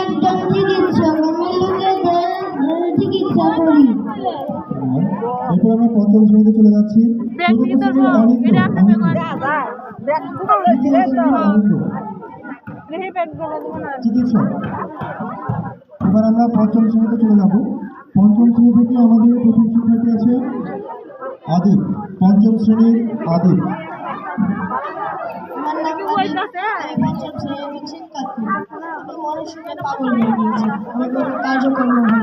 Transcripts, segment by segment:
একজন চিকিৎসক, আমি লোকেদের চিকিৎসা করি। এরপর আমরা পঞ্চম শ্রেণীতে চলে যাচ্ছি। চিকিৎসক। এবার আমরা পঞ্চম শ্রেণীতে চলে যাব। পঞ্চম শ্রেণী থেকে আমাদের প্রথম শিক্ষার্থী আছে আদিব। পঞ্চম শ্রেণীর আদিব। আমার নাম আদিব। আমি পঞ্চম শ্রেণীর শিক্ষার্থী। আমি মরশুমে পাগল হয়ে গিয়েছি। আমি কোনো কার্যক্রম হলো না।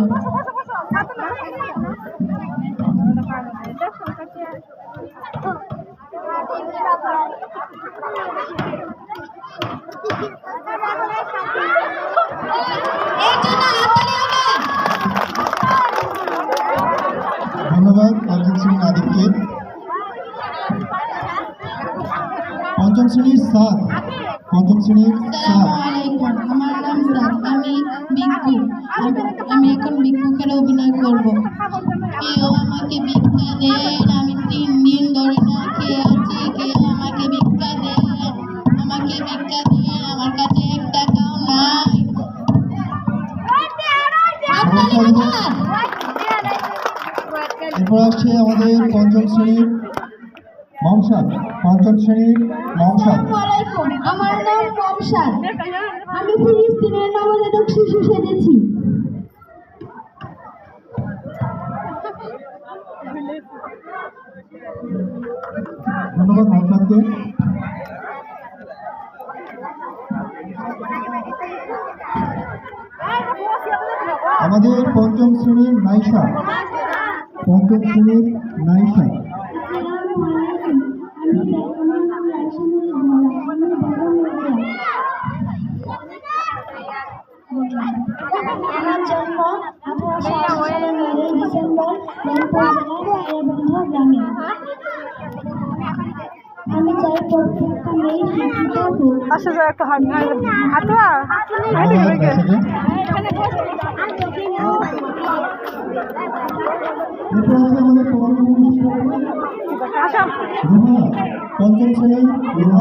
ধন্যবাদ পঞ্চম শ্রেণীর আদিবকে। পঞ্চম শ্রেণীর সাদ। পঞ্চম শ্রেণীর সাদ। আমার নাম সাদ। আমি ভিক্ষু। আমি এখন ভিক্ষুকের অভিনয় করব। কেউ আমাকে ভিক্ষা দেন, আমি 3 দিন ধরে না খেয়ে আছি। কেউ আমাকে ভিক্ষা দেন, আমাকে ভিক্ষা দেন, আমার কাছে 1 টাকাও নাই। এরপর আসছে আমাদের পঞ্চম শ্রেণীর মমসাদ। পঞ্চম শ্রেণীর মমসাদ। আমার নাম মমসাদ। আমি ফিলিস্তিনের নবজাতক শিশু সেজেছি। ধন্যবাদ মমসাদকে। আমাদের পঞ্চম শ্রেণীর নাইশা। পঞ্চম শ্রেণীর নাইশা। আমার জন্ম 1880 সালের 9 ডিসেম্বর রংপুর জেলার আয়াবন্ধা গ্রামে। আমি চাই প্রত্যেকটা মেয়ে শিক্ষিত হোক। পঞ্চম শ্রেণী রুহানা।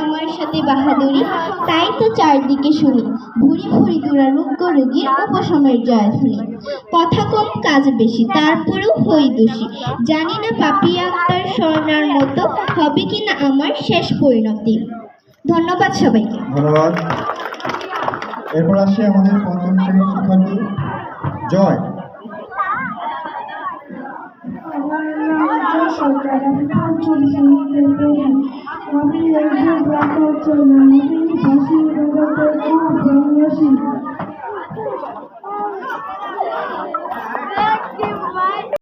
আমার সাথে বাহাদুরি, তাই তো চারদিকে শুনি ভুরি ভুরি দুরারোগ্য রোগীর উপশমের জয়ধ্বনি। কথা কম কাজ বেশি, তারপরেও হই দোষী। জানি না পাপি আক্তার স্বর্ণার মতো হবে কিনা আমার শেষ পরিণতি। ধন্যবাদ সবাইকে। ধন্যবাদ। এরপর আসছে আমাদের পঞ্চম শ্রেণীর শিক্ষার্থী জয়। আমার নাম জয় সরকার। আমি পঞ্চম শ্রেণীতে পড়ি। আমি একজন ব্রাহ্মণ ছেলে। আমি ফাঁসি জগতের খুব ভালোবাসি।